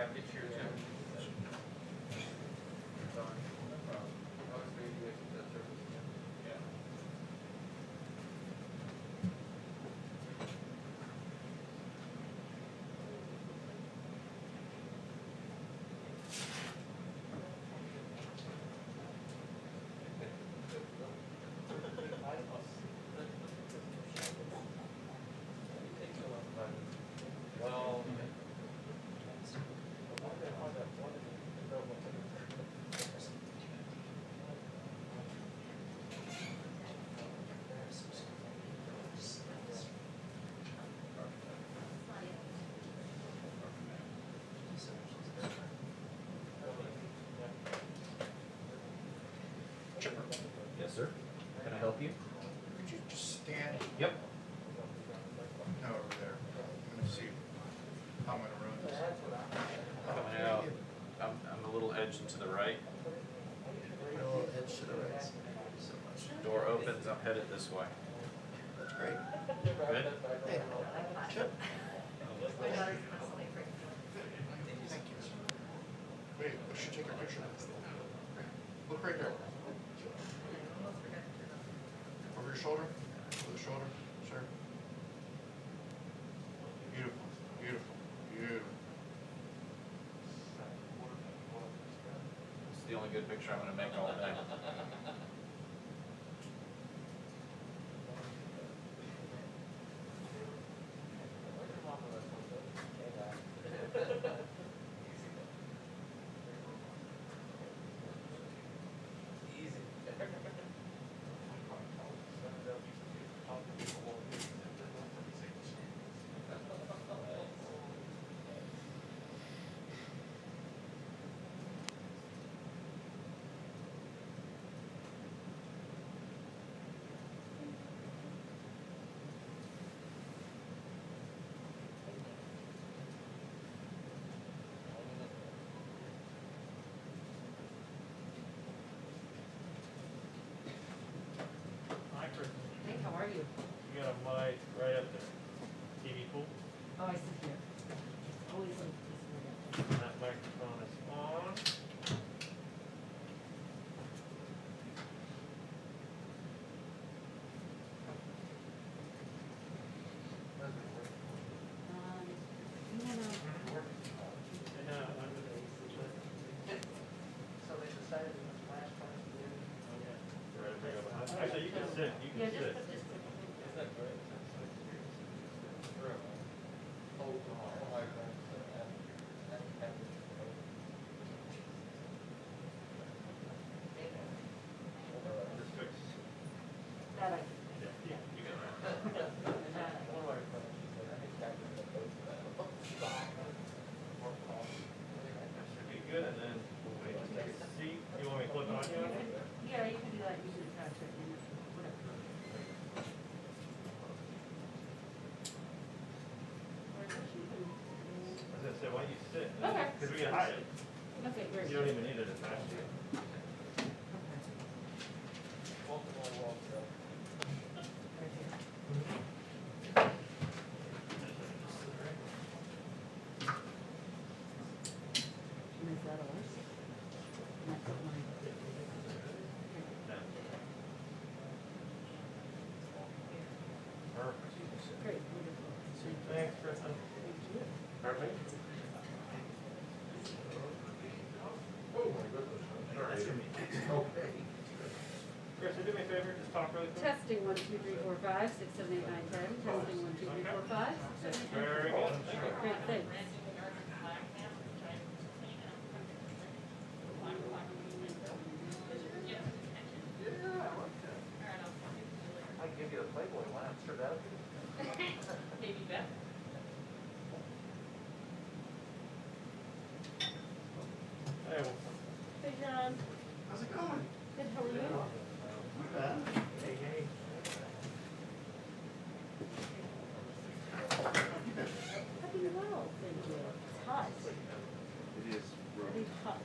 package here too. Yeah. Well, yes, sir. Can I help you? Could you just stand? Yep. No, over there. I'm going to see how I'm going to ruin this. Coming out. I'm a little edged to the right. A little edge to the right. Thank you so much. Door opens. I'm headed this way. That's great. Good. Hey. Chip. My daughter's constantly freaking Thank you. Wait, we should take a picture of this. Look right there. Over your shoulder. Over the shoulder. Sure. Beautiful. Beautiful. Beautiful. It's the only good picture I'm going to make all day. Hey, how are you? You got a mic right up there. TV pool. Oh, I sit here. Always like this. That microphone is on. So they decided in this last part to do. Actually, you can sit. You Yeah, can just sit. put this. Just fix. That I. Yeah, you got it. Should be good, and then we'll wait to take a seat. You want me to click on you? Yeah, you can do that. You can attach it in whatever. I was gonna say, why don't you sit? Okay. Because we can hide it. Okay, great. You don't even need it attached to you. And is that ours? And that's mine. Perfect. Great, wonderful. Thanks, Kristen. Thank you. Perfect. Kristen, do me a favor, just talk really quick. Testing 1, 2, 3, 4, 5, 6, 7, 8, 9, 10. Testing 1, 2, 3, 4, 5, 6, 7, 8, 9, 10. Very good. Great, thanks. I can give you a Playboy one. I'm sure that'll be. Maybe Beth. Hey, well, Hey, John. How's it going? Good, how are you? Not bad. hey, hey. Happy well, thank you. It's hot. It is Very hot.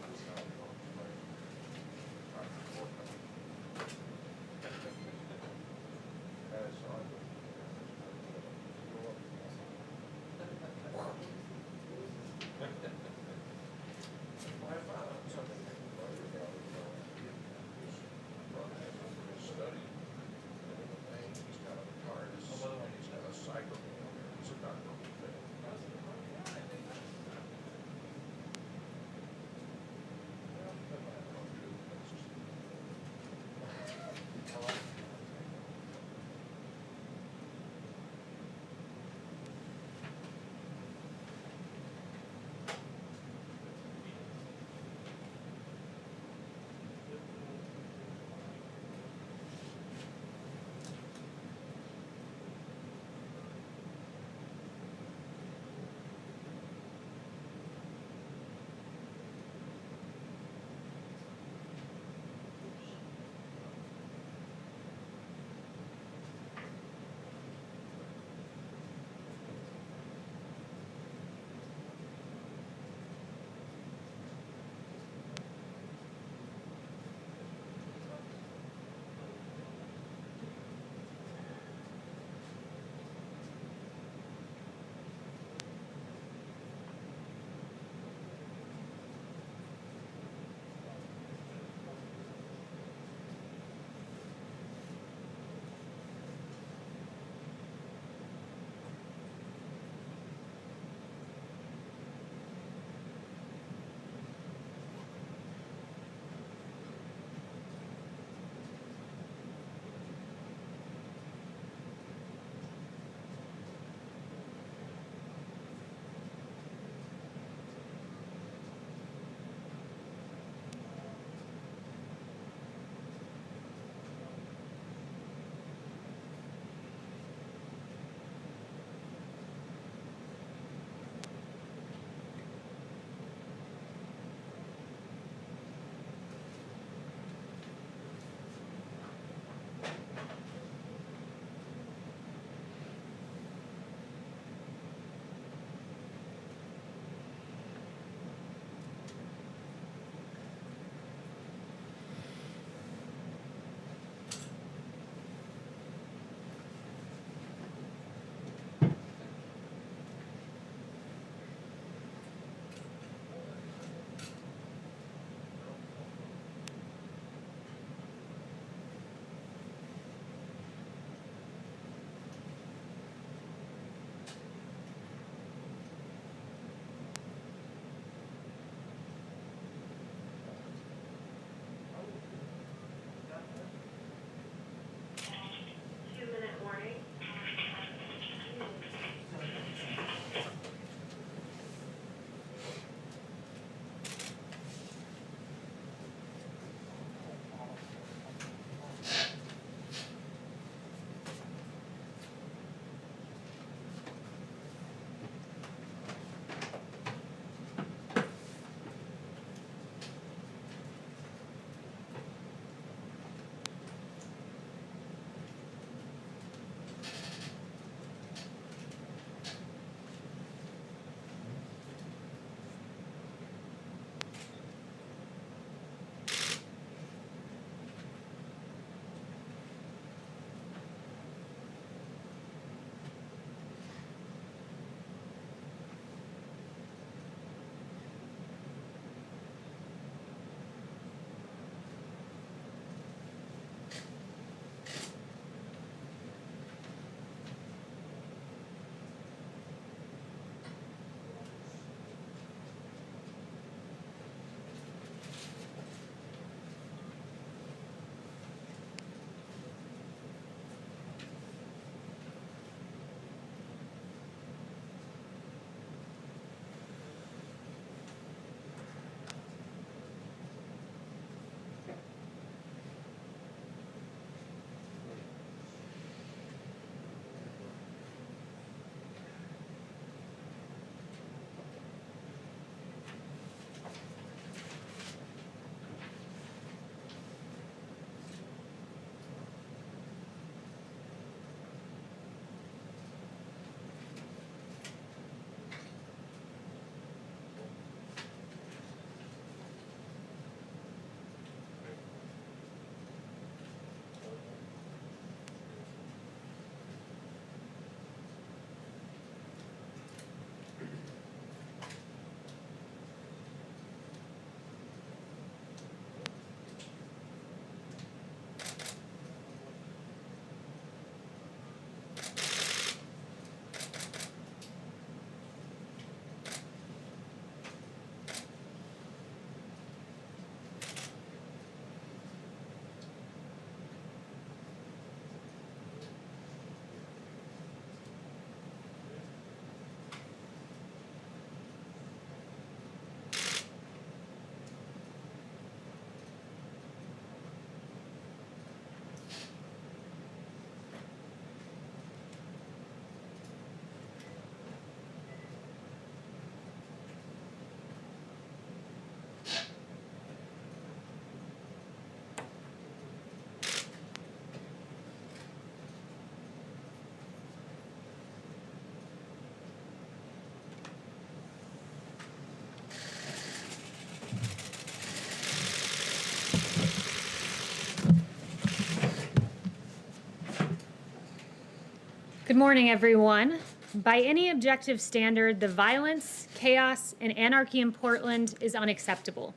Good morning, everyone. By any objective standard, the violence, chaos, and anarchy in Portland is unacceptable.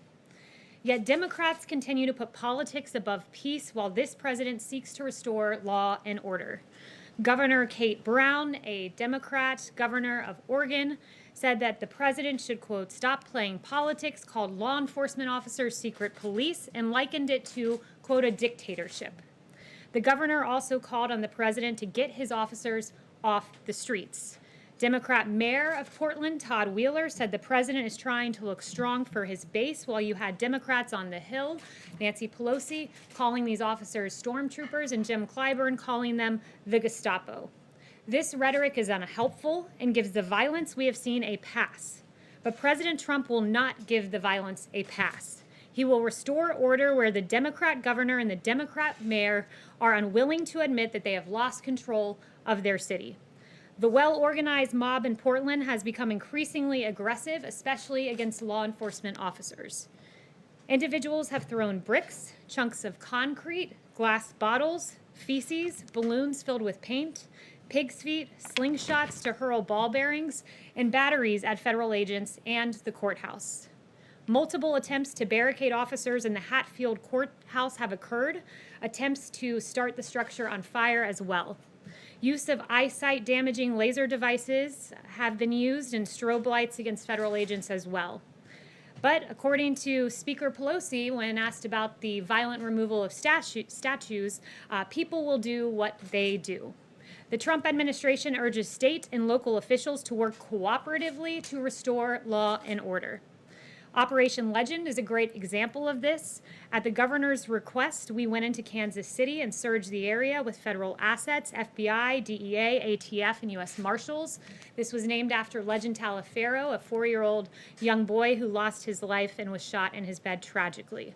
Yet Democrats continue to put politics above peace while this president seeks to restore law and order. Governor Kate Brown, a Democrat governor of Oregon, said that the president should, quote, stop playing politics, called law enforcement officers secret police, and likened it to, quote, a dictatorship. The governor also called on the president to get his officers off the streets. Democrat Mayor of Portland, Todd Wheeler, said the president is trying to look strong for his base, while you had Democrats on the Hill, Nancy Pelosi, calling these officers stormtroopers, and Jim Clyburn calling them the Gestapo. This rhetoric is unhelpful and gives the violence we have seen a pass. But President Trump will not give the violence a pass. He will restore order where the Democrat governor and the Democrat mayor are unwilling to admit that they have lost control of their city. The well-organized mob in Portland has become increasingly aggressive, especially against law enforcement officers. Individuals have thrown bricks, chunks of concrete, glass bottles, feces, balloons filled with paint, pig's feet, slingshots to hurl ball bearings, and batteries at federal agents and the courthouse. Multiple attempts to barricade officers in the Hatfield courthouse have occurred, attempts to start the structure on fire as well. Use of eyesight-damaging laser devices have been used, and strobe lights against federal agents as well. But according to Speaker Pelosi, when asked about the violent removal of statues, people will do what they do. The Trump administration urges state and local officials to work cooperatively to restore law and order. Operation Legend is a great example of this. At the governor's request, we went into Kansas City and surged the area with federal assets, FBI, DEA, ATF, and U.S. Marshals. This was named after Legend Taliaferro, a 4-year-old young boy who lost his life and was shot in his bed tragically.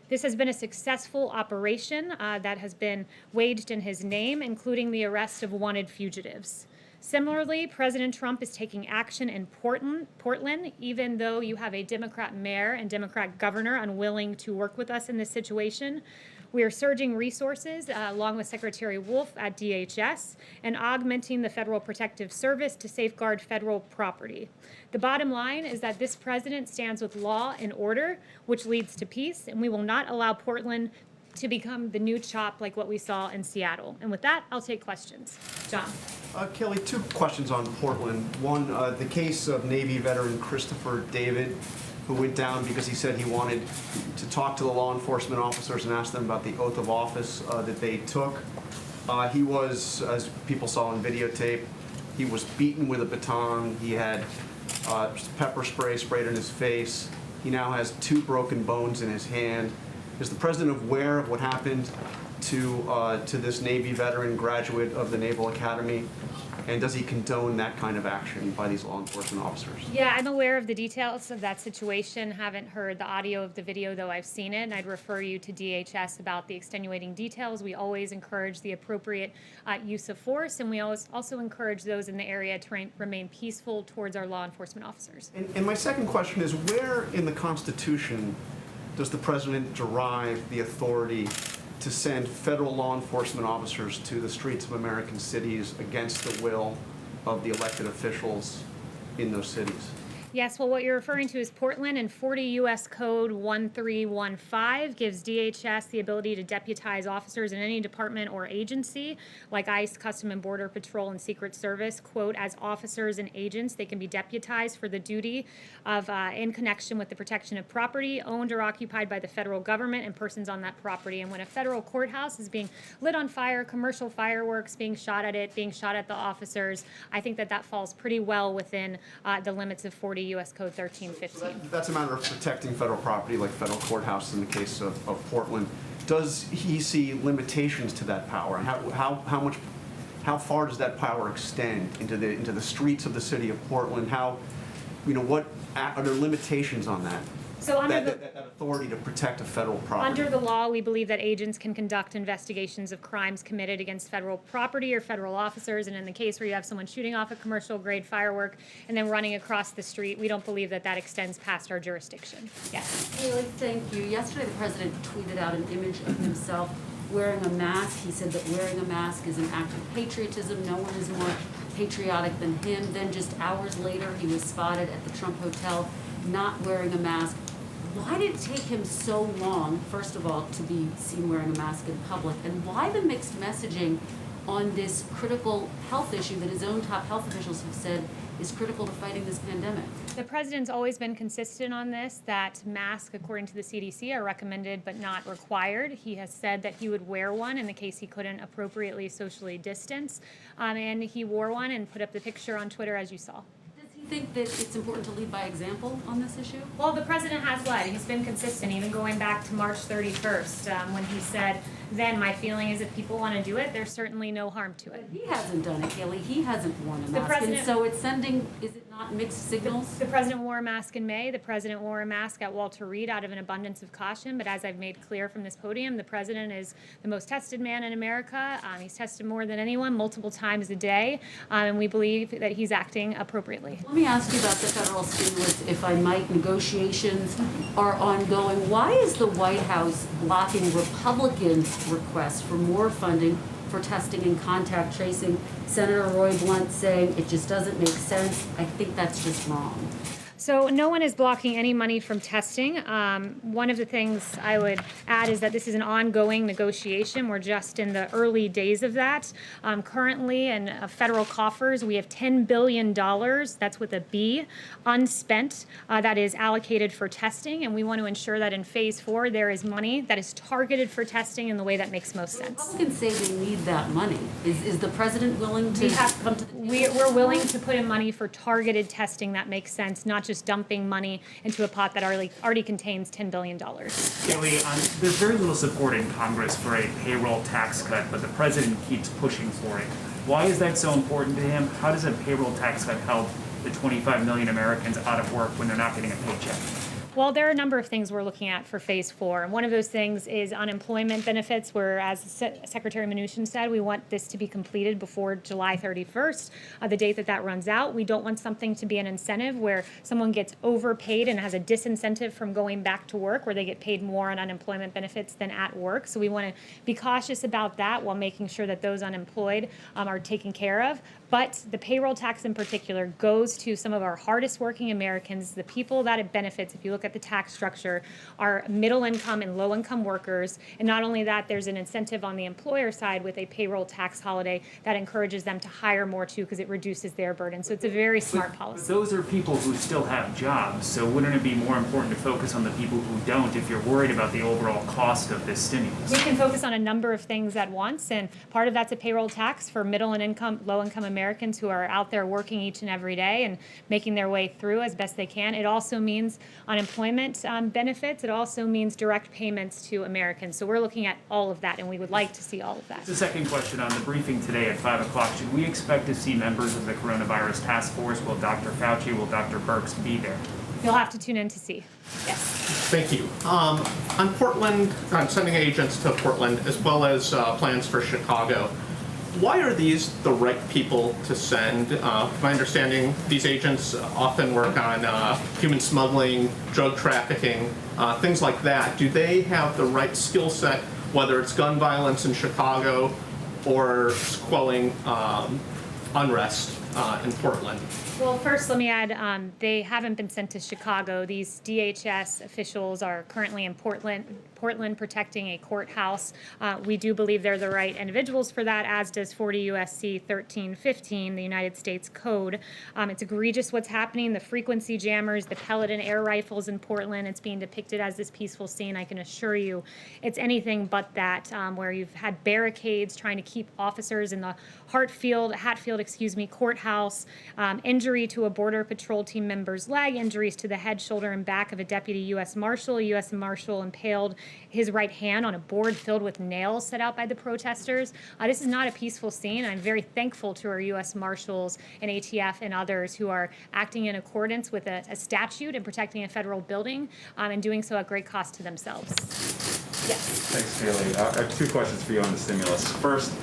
This has been a successful operation that has been waged in his name, including the arrest of wanted fugitives. Similarly, President Trump is taking action in Portland, even though you have a Democrat mayor and Democrat governor unwilling to work with us in this situation. We are surging resources, along with Secretary Wolf at DHS, and augmenting the Federal Protective Service to safeguard federal property. The bottom line is that this president stands with law and order, which leads to peace, and we will not allow Portland to become the new CHOP like what we saw in Seattle. And with that, I'll take questions. John. Kayleigh, 2 questions on Portland. One, the case of Navy veteran Christopher David, who went down because he said he wanted to talk to the law enforcement officers and ask them about the oath of office that they took. He was, as people saw on videotape, he was beaten with a baton. He had pepper spray sprayed in his face. He now has 2 broken bones in his hand. Is the president aware of what happened to this Navy veteran graduate of the Naval Academy? And does he condone that kind of action by these law enforcement officers? Yeah, I'm aware of the details of that situation. Haven't heard the audio of the video, though I've seen it, and I'd refer you to DHS about the extenuating details. We always encourage the appropriate use of force, and we always also encourage those in the area to remain peaceful towards our law enforcement officers. And my second question is, where in the Constitution does the president derive the authority to send federal law enforcement officers to the streets of American cities against the will of the elected officials in those cities? Yes, well, what you're referring to is Portland, and 40 U.S. Code 1315 gives DHS the ability to deputize officers in any department or agency, like ICE, Custom and Border Patrol, and Secret Service, quote, as officers and agents. They can be deputized for the duty of, in connection with the protection of property owned or occupied by the federal government and persons on that property. And when a federal courthouse is being lit on fire, commercial fireworks being shot at it, being shot at the officers, I think that that falls pretty well within the limits of 40 U.S. Code 1315. So that's a matter of protecting federal property, like federal courthouses in the case of Portland. Does he see limitations to that power? How far does that power extend into the streets of the city of Portland? What are there limitations on that? So under that authority to protect a federal property. Under the law, we believe that agents can conduct investigations of crimes committed against federal property or federal officers. And in the case where you have someone shooting off a commercial-grade firework and then running across the street, we don't believe that that extends past our jurisdiction. Yes. Kayleigh, thank you. Yesterday, the president tweeted out an image of himself wearing a mask. He said that wearing a mask is an act of patriotism. No one is more patriotic than him. Then just hours later, he was spotted at the Trump Hotel not wearing a mask. Why did it take him so long, first of all, to be seen wearing a mask in public? And why the mixed messaging on this critical health issue that his own top health officials have said is critical to fighting this pandemic? The president's always been consistent on this, that masks, according to the CDC, are recommended but not required. He has said that he would wear one in the case he couldn't appropriately socially distance, and he wore one and put up the picture on Twitter, as you saw. Does he think that it's important to lead by example on this issue? Well, the president has led. He's been consistent, even going back to March 31st, when he said, then my feeling is if people want to do it, there's certainly no harm to it. But he hasn't done it, Kayleigh. He hasn't worn a mask. president- And so it's sending, is it not mixed signals? The president wore a mask in May. The president wore a mask at Walter Reed out of an abundance of caution. But as I've made clear from this podium, the president is the most tested man in America. He's tested more than anyone, multiple times a day. And we believe that he's acting appropriately. Let me ask you about the federal stimulus, if I might. Negotiations are ongoing. Why is the White House blocking Republican requests for more funding for testing and contact tracing? Senator Roy Blunt saying it just doesn't make sense. I think that's just wrong. So no one is blocking any money from testing. One of the things I would add is that this is an ongoing negotiation. We're just in the early days of that. Currently in federal coffers, we have $10 billion, that's with a B, unspent, that is allocated for testing. And we want to ensure that in phase 4, there is money that is targeted for testing in the way that makes most sense. Republicans say they need that money. Is the president willing to come to the table? We're willing to put in money for targeted testing that makes sense, not just dumping money into a pot that already contains $10 billion. Kayleigh, there's very little support in Congress for a payroll tax cut, but the president keeps pushing for it. Why is that so important to him? How does a payroll tax cut help the 25 million Americans out of work when they're not getting a paycheck? Well, there are a number of things we're looking at for phase 4. And one of those things is unemployment benefits, where, as Secretary Mnuchin said, we want this to be completed before July 31st, the date that runs out. We don't want something to be an incentive where someone gets overpaid and has a disincentive from going back to work, where they get paid more on unemployment benefits than at work. So we want to be cautious about that while making sure that those unemployed are taken care of. But the payroll tax in particular goes to some of our hardest working Americans. The people that it benefits, if you look at the tax structure, are middle income and low income workers. And not only that, there's an incentive on the employer side with a payroll tax holiday that encourages them to hire more too, because it reduces their burden. So it's a very smart policy. But those are people who still have jobs, so wouldn't it be more important to focus on the people who don't if you're worried about the overall cost of this stimulus? We can focus on a number of things at once, and part of that's a payroll tax for middle and low income Americans who are out there working each and every day and making their way through as best they can. It also means unemployment benefits. It also means direct payments to Americans. So we're looking at all of that, and we would like to see all of that. The second question on the briefing today at 5 o'clock, should we expect to see members of the coronavirus task force? Will Dr. Fauci, will Dr. Birx be there? You'll have to tune in to see. Yes. Thank you. On Portland, I'm sending agents to Portland as well as plans for Chicago. Why are these the right people to send? My understanding, these agents often work on human smuggling, drug trafficking, things like that. Do they have the right skill set, whether it's gun violence in Chicago or quelling unrest in Portland? Well, first, let me add, they haven't been sent to Chicago. These DHS officials are currently in Portland protecting a courthouse. We do believe they're the right individuals for that, as does 40 U.S.C. 1315, the United States Code. It's egregious what's happening. The frequency jammers, the pellet and air rifles in Portland, it's being depicted as this peaceful scene. I can assure you it's anything but that, where you've had barricades trying to keep officers in the Hatfield, courthouse, injury to a Border Patrol team member's leg, injuries to the head, shoulder, and back of a deputy U.S. Marshal. A U.S. Marshal impaled his right hand on a board filled with nails set out by the protesters. This is not a peaceful scene. I'm very thankful to our U.S. Marshals and ATF and others who are acting in accordance with a statute and protecting a federal building, and doing so at great cost to themselves. Yes. Thanks, Kayleigh. I have two questions for you on the stimulus. First,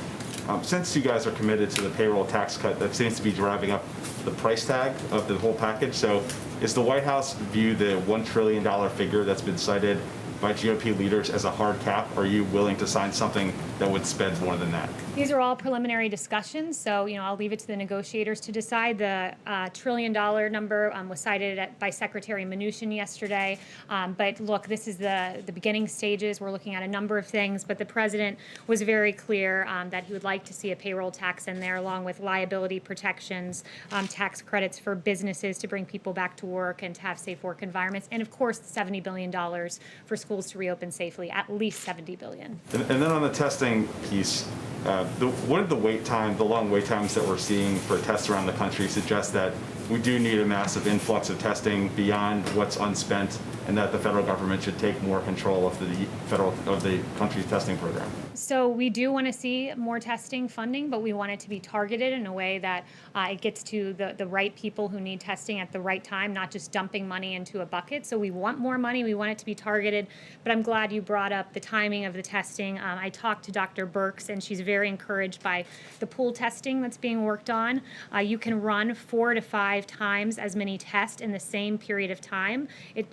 since you guys are committed to the payroll tax cut, that seems to be driving up the price tag of the whole package. So is the White House view the $1 trillion figure that's been cited by GOP leaders as a hard cap? Or are you willing to sign something that would spend more than that? These are all preliminary discussions, so I'll leave it to the negotiators to decide. The $1 trillion number was cited by Secretary Mnuchin yesterday. But look, this is the beginning stages. We're looking at a number of things, but the president was very clear that he would like to see a payroll tax in there, along with liability protections, tax credits for businesses to bring people back to work and to have safe work environments, and of course, $70 billion for schools to reopen safely, at least $70 billion. And then on the testing piece, what are the long wait times that we're seeing for tests around the country suggest that we do need a massive influx of testing beyond what's unspent, and that the federal government should take more control of the country's testing program? So we do want to see more testing funding, but we want it to be targeted in a way that it gets to the right people who need testing at the right time, not just dumping money into a bucket. So we want more money. We want it to be targeted. But I'm glad you brought up the timing of the testing. I talked to Dr. Birx, and she's very encouraged by the pool testing that's being worked on. You can run 4 to 5 times as many tests in the same period of time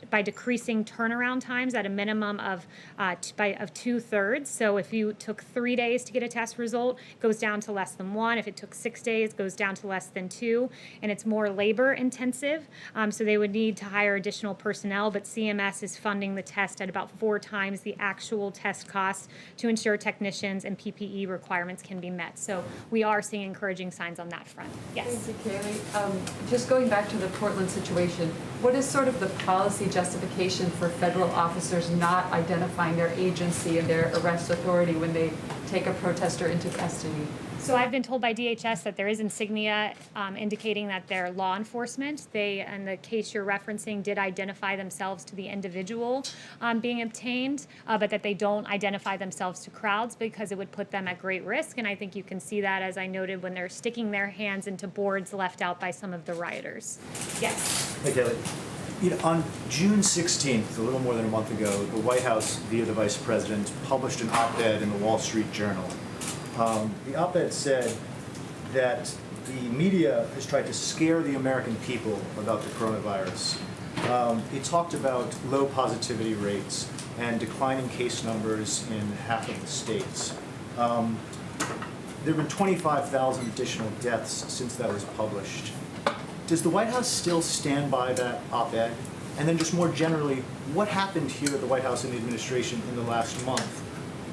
by decreasing turnaround times at a minimum of 2/3. So if you took 3 days to get a test result, it goes down to less than 1. If it took 6 days, it goes down to less than 2. And it's more labor intensive, so they would need to hire additional personnel, but CMS is funding the test at about 4 times the actual test cost to ensure technicians and PPE requirements can be met. So we are seeing encouraging signs on that front. Yes. Thank you, Kayleigh. Just going back to the Portland situation, what is sort of the policy justification for federal officers not identifying their agency and their arrest authority when they take a protester into custody? So I've been told by DHS that there is insignia indicating that they're law enforcement. They, in the case you're referencing, did identify themselves to the individual being obtained, but that they don't identify themselves to crowds because it would put them at great risk. And I think you can see that, as I noted, when they're sticking their hands into boards left out by some of the rioters. Yes. Hey, Kayleigh. On June 16th, a little more than a month ago, the White House, via the Vice President, published an op-ed in the Wall Street Journal. The op-ed said that the media has tried to scare the American people about the coronavirus. It talked about low positivity rates and declining case numbers in half of the states. There have been 25,000 additional deaths since that was published. Does the White House still stand by that op-ed? And then just more generally, what happened here at the White House and the administration in the last month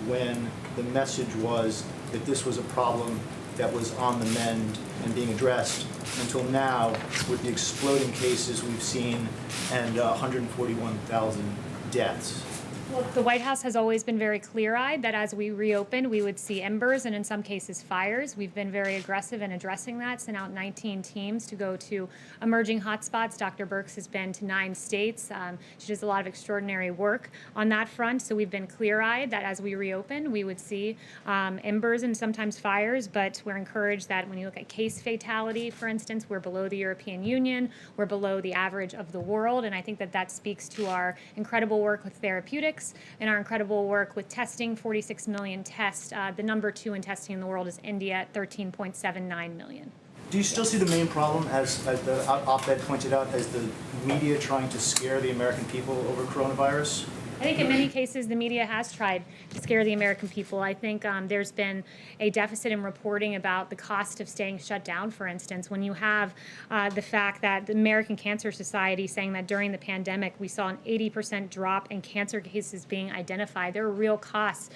when the message was that this was a problem that was on the mend and being addressed, until now with the exploding cases we've seen and 141,000 deaths? Well, the White House has always been very clear-eyed that as we reopen, we would see embers and in some cases fires. We've been very aggressive in addressing that, sent out 19 teams to go to emerging hotspots. Dr. Birx has been to 9 states. She does a lot of extraordinary work on that front. So we've been clear-eyed that as we reopen, we would see embers and sometimes fires, but we're encouraged that when you look at case fatality, for instance, we're below the European Union, we're below the average of the world, and I think that that speaks to our incredible work with therapeutics and our incredible work with testing, 46 million tests. The number 2 in testing in the world is India at 13.79 million. Do you still see the main problem, as the op-ed pointed out, as the media trying to scare the American people over coronavirus? I think in many cases the media has tried to scare the American people. I think there's been a deficit in reporting about the cost of staying shut down, for instance. When you have the fact that the American Cancer Society saying that during the pandemic we saw an 80% drop in cancer cases being identified, there are real costs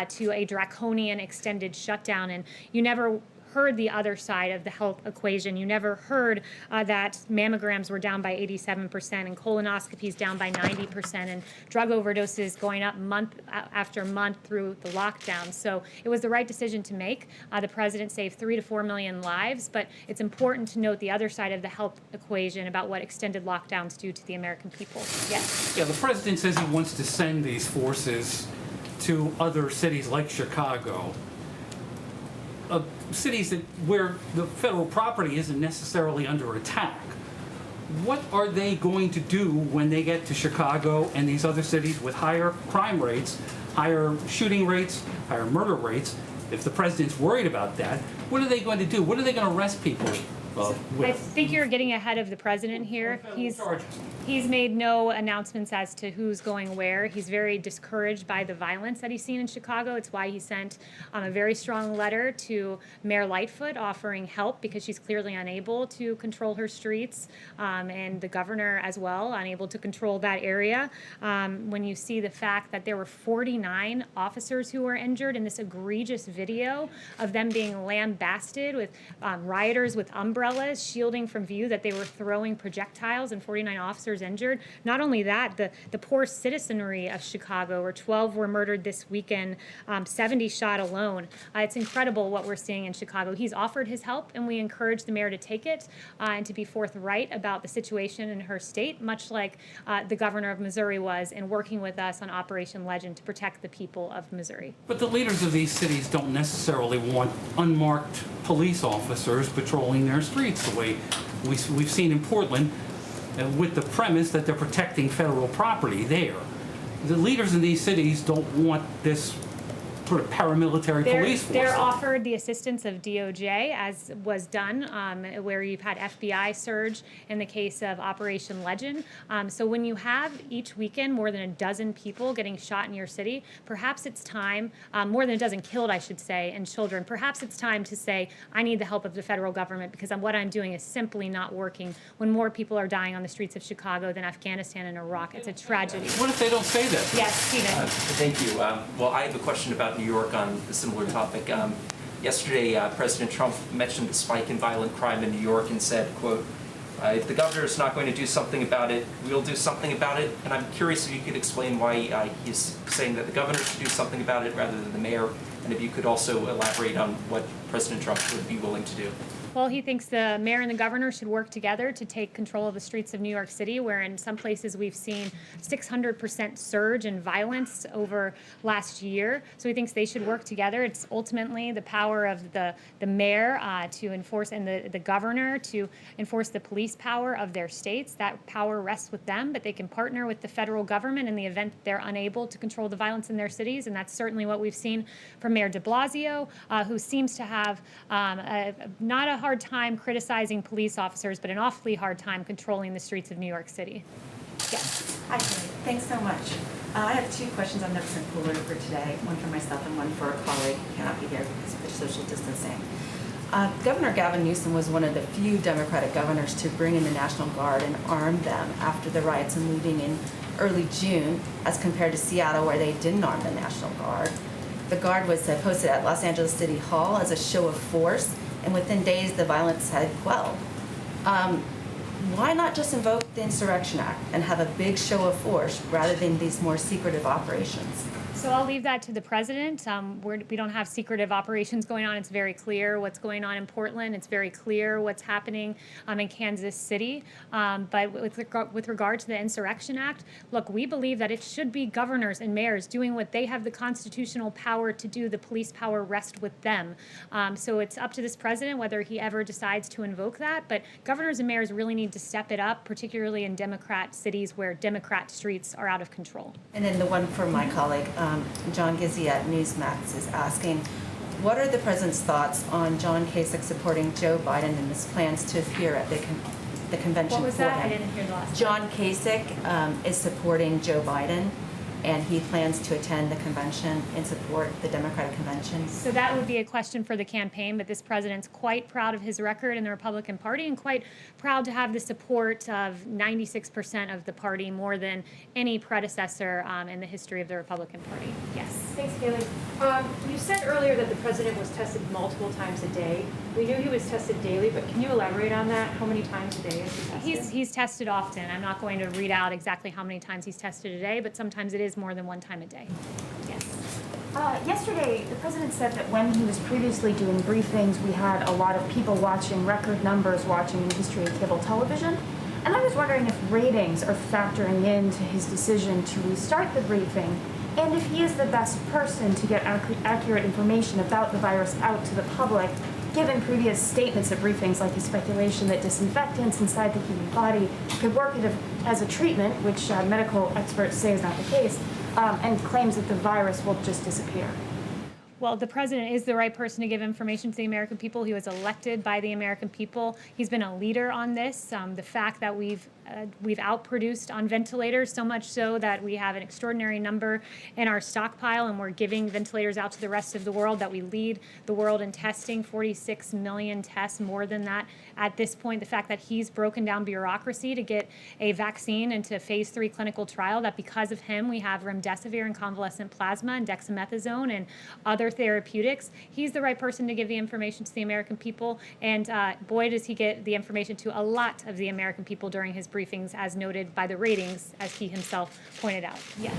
to a draconian extended shutdown, and you never heard the other side of the health equation. You never heard that mammograms were down by 87% and colonoscopies down by 90% and drug overdoses going up month after month through the lockdown. So it was the right decision to make. The president saved 3 to 4 million lives, but it's important to note the other side of the health equation about what extended lockdowns do to the American people. Yes? Yeah, the president says he wants to send these forces to other cities like Chicago. Cities where the federal property isn't necessarily under attack. What are they going to do when they get to Chicago and these other cities with higher crime rates, higher shooting rates, higher murder rates? If the president's worried about that, what are they going to do? What are they going to arrest people with? I think you're getting ahead of the president here. He's made no announcements as to who's going where. He's very discouraged by the violence that he's seen in Chicago. It's why he sent a very strong letter to Mayor Lightfoot offering help because she's clearly unable to control her streets, and the governor as well, unable to control that area. When you see the fact that there were 49 officers who were injured in this egregious video of them being lambasted with rioters with umbrellas shielding from view that they were throwing projectiles and 49 officers injured. Not only that, the poor citizenry of Chicago, where 12 were murdered this weekend, 70 shot alone. It's incredible what we're seeing in Chicago. He's offered his help, and we encourage the mayor to take it and to be forthright about the situation in her state, much like the governor of Missouri was in working with us on Operation Legend to protect the people of Missouri. But the leaders of these cities don't necessarily want unmarked police officers patrolling their streets the way we've seen in Portland, with the premise that they're protecting federal property there. The leaders in these cities don't want this sort of paramilitary police force. They're offered the assistance of DOJ, as was done, where you've had FBI surge in the case of Operation Legend. So when you have each weekend more than a dozen people getting shot in your city, perhaps it's time, more than a dozen killed, I should say, and children, perhaps it's time to say, I need the help of the federal government because what I'm doing is simply not working when more people are dying on the streets of Chicago than Afghanistan and Iraq. It's a tragedy. What if they don't say that? Yes, Stephen. Thank you. Well, I have a question about New York on a similar topic. Yesterday, President Trump mentioned the spike in violent crime in New York and said, quote, if the governor is not going to do something about it, we'll do something about it. And I'm curious if you could explain why he's saying that the governor should do something about it rather than the mayor, and if you could also elaborate on what President Trump would be willing to do. Well, he thinks the mayor and the governor should work together to take control of the streets of New York City, where in some places we've seen 600% surge in violence over last year. So he thinks they should work together. It's ultimately the power of the mayor to enforce and the governor to enforce the police power of their states. That power rests with them, but they can partner with the federal government in the event they're unable to control the violence in their cities. And that's certainly what we've seen from Mayor de Blasio, who seems to have not a hard time criticizing police officers, but an awfully hard time controlling the streets of New York City. Yes. Hi, Kayleigh. Thanks so much. I have two questions on NowThis and Cooler for today, one for myself and one for a colleague who cannot be here because of social distancing. Governor Gavin Newsom was one of the few Democratic governors to bring in the National Guard and arm them after the riots and looting in early June, as compared to Seattle, where they didn't arm the National Guard. The Guard was posted at Los Angeles City Hall as a show of force, and within days the violence had quelled. Why not just invoke the Insurrection Act and have a big show of force rather than these more secretive operations? So I'll leave that to the president. We don't have secretive operations going on. It's very clear what's going on in Portland. It's very clear what's happening in Kansas City. But with regard to the Insurrection Act, look, we believe that it should be governors and mayors doing what they have the constitutional power to do. The police power rests with them. So it's up to this president whether he ever decides to invoke that. But governors and mayors really need to step it up, particularly in Democrat cities where Democrat streets are out of control. And then the one for my colleague, John Gizzi at Newsmax is asking, what are the president's thoughts on John Kasich supporting Joe Biden in his plans to appear at the convention? What was for that? him? I didn't hear the last John Kasich is supporting Joe Biden, and he plans to attend the convention and support the Democratic convention. So that would be a question for the campaign, but this president's quite proud of his record in the Republican Party and quite proud to have the support of 96% of the party, more than any predecessor in the history of the Republican Party. Yes. Thanks, Kayleigh. You said earlier that the president was tested multiple times a day. We knew he was tested daily, but can you elaborate on that? How many times a day is he tested? He's tested often. I'm not going to read out exactly how many times he's tested a day, but sometimes it is more than one time a day. Yes. Yesterday, the president said that when he was previously doing briefings, we had a lot of people watching, record numbers watching in the history of cable television. And I was wondering if ratings are factoring into his decision to restart the briefing, and if he is the best person to get accurate information about the virus out to the public, given previous statements at briefings like his speculation that disinfectants inside the human body could work as a treatment, which medical experts say is not the case, and claims that the virus will just disappear. Well, the president is the right person to give information to the American people. He was elected by the American people. He's been a leader on this. The fact that we've outproduced on ventilators, so much so that we have an extraordinary number in our stockpile, and we're giving ventilators out to the rest of the world, that we lead the world in testing, 46 million tests, more than that at this point. The fact that he's broken down bureaucracy to get a vaccine into phase 3 clinical trial, that because of him we have remdesivir and convalescent plasma and dexamethasone and other therapeutics. He's the right person to give the information to the American people, and boy, does he get the information to a lot of the American people during his briefings, as noted by the ratings, as he himself pointed out. Yes.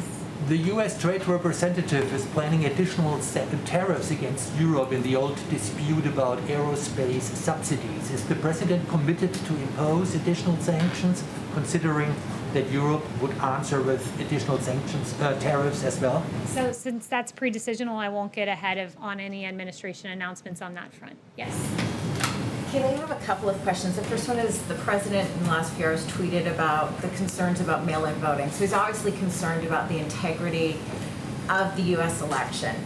The U.S. Trade Representative is planning additional tariffs against Europe in the old dispute about aerospace subsidies. Is the president committed to impose additional sanctions, considering that Europe would answer with additional sanctions, tariffs as well? So since that's pre-decisional, I won't get ahead on any administration announcements on that front. Yes. Kayleigh, I have a couple of questions. The first one is the president in the last few hours tweeted about the concerns about mail-in voting. So he's obviously concerned about the integrity of the U.S. election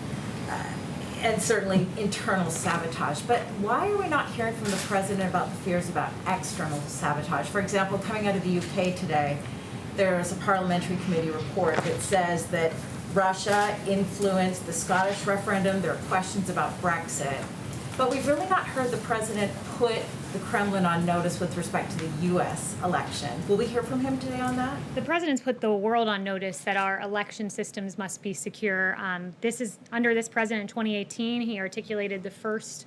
and certainly internal sabotage. But why are we not hearing from the president about the fears about external sabotage? For example, coming out of the UK today, there's a parliamentary committee report that says that Russia influenced the Scottish referendum. There are questions about Brexit. But we've really not heard the president put the Kremlin on notice with respect to the U.S. election. Will we hear from him today on that? The president's put the world on notice that our election systems must be secure. This is under this president in 2018. He articulated the first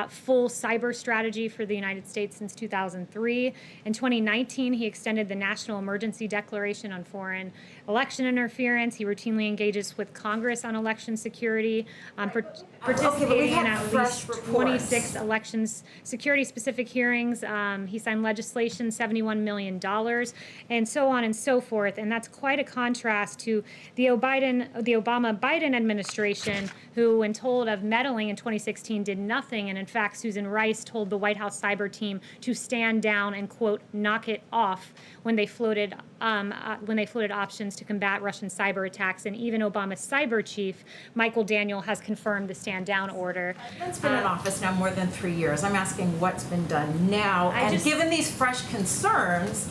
full cyber strategy for the United States since 2003. In 2019, he extended the National Emergency Declaration on Foreign Election Interference. He routinely engages with Congress on election security, participating in at least 26 elections security-specific hearings. He signed legislation, $71 million, and so on and so forth. And that's quite a contrast to the Obama-Biden administration, who, when told of meddling in 2016, did nothing. And in fact, Susan Rice told the White House cyber team to stand down and, quote, knock it off when they floated options to combat Russian cyber attacks. And even Obama's cyber chief, Michael Daniel, has confirmed the stand down order. It's been in office now more than 3 years. I'm asking what's been done now. And given these fresh concerns,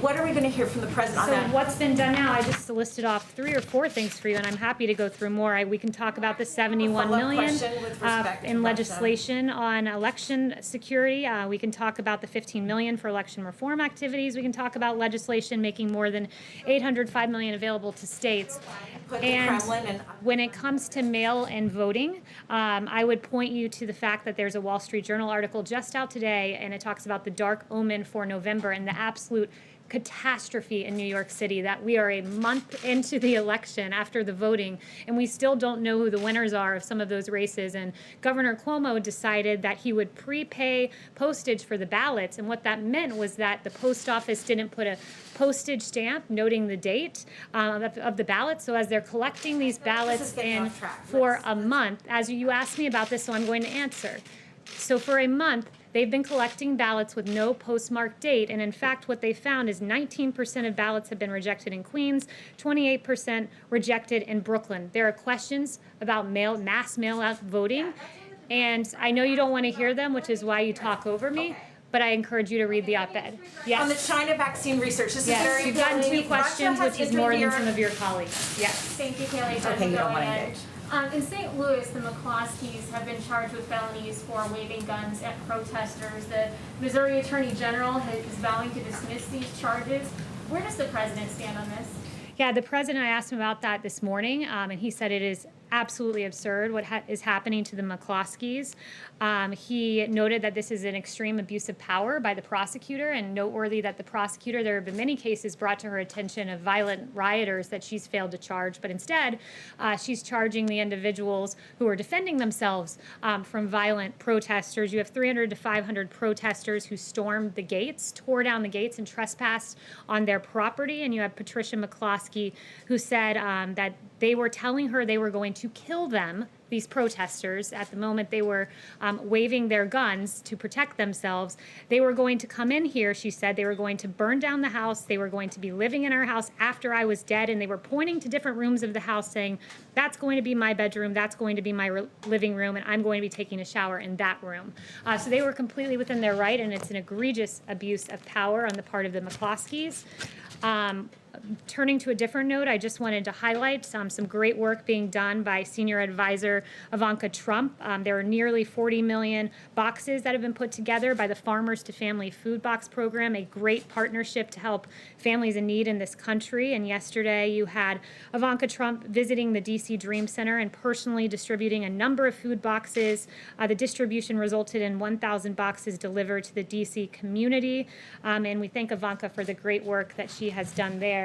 what are we going to hear from the president on that? So what's been done now? I just listed off 3 or 4 things for you, and I'm happy to go through more. We can talk about the $71 million in legislation on election security. We can talk about the $15 million for election reform activities. We can talk about legislation making more than $805 million available to states. And when it comes to mail-in voting, I would point you to the fact that there's a Wall Street Journal article just out today, and it talks about the dark omen for November and the absolute catastrophe in New York City, that we are a month into the election after the voting, and we still don't know who the winners are of some of those races. And Governor Cuomo decided that he would prepay postage for the ballots, and what that meant was that the post office didn't put a postage stamp noting the date of the ballot. So as they're collecting these ballots in for a month, as you asked me about this, so I'm going to answer. So for a month, they've been collecting ballots with no postmarked date, and in fact what they found is 19% of ballots have been rejected in Queens, 28% rejected in Brooklyn. There are questions about mass mail-out voting, and I know you don't want to hear them, which is why you talk over me, but I encourage you to read the op-ed. Yes. On the China vaccine research, this is yes. very You've gotten 2 questions, which is more than some of your colleagues. colleagues. Yes. Thank you, Kayleigh. Okay, you don't want to engage. In St. Louis, the McCloskeys have been charged with felonies for waving guns at protesters. The Missouri Attorney General is vowing to dismiss these charges. Where does the president stand on this? Yeah, the president, I asked him about that this morning, and he said it is absolutely absurd what is happening to the McCloskeys. He noted that this is an extreme abuse of power by the prosecutor, and noteworthy that the prosecutor, there have been many cases brought to her attention of violent rioters that she's failed to charge, but instead she's charging the individuals who are defending themselves from violent protesters. You have 300 to 500 protesters who stormed the gates, tore down the gates, and trespassed on their property, and you have Patricia McCloskey, who said that they were telling her they were going to kill them, these protesters. At the moment they were waving their guns to protect themselves. They were going to come in here, she said. They were going to burn down the house. They were going to be living in our house after I was dead. And they were pointing to different rooms of the house saying, that's going to be my bedroom, that's going to be my living room, and I'm going to be taking a shower in that room. So they were completely within their right, and it's an egregious abuse of power on the part of the McCloskeys. Turning to a different note, I just wanted to highlight some great work being done by senior advisor Ivanka Trump. There are nearly 40 million boxes that have been put together by the Farmers to Family Food Box Program, a great partnership to help families in need in this country. And yesterday you had Ivanka Trump visiting the DC Dream Center and personally distributing a number of food boxes. The distribution resulted in 1,000 boxes delivered to the DC community. And we thank Ivanka for the great work that she has done there.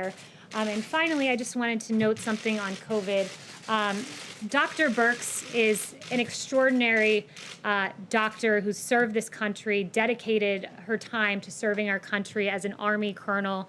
And finally, I just wanted to note something on COVID. Dr. Birx is an extraordinary doctor who's served this country, dedicated her time to serving our country as an Army colonel.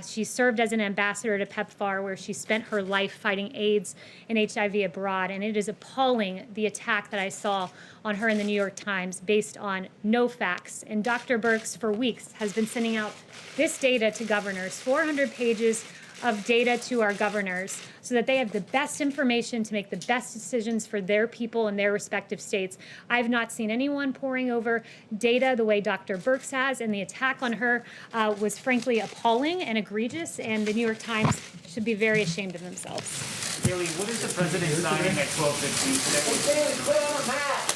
She served as an ambassador to PEPFAR, where she spent her life fighting AIDS and HIV abroad. And it is appalling, the attack that I saw on her in the New York Times based on no facts. And Dr. Birx, for weeks, has been sending out this data to governors, 400 pages of data to our governors so that they have the best information to make the best decisions for their people in their respective states. I've not seen anyone poring over data the way Dr. Birx has, and the attack on her was frankly appalling and egregious, and the New York Times should be very ashamed of themselves. Kayleigh, what is the president signing at 12:15 today?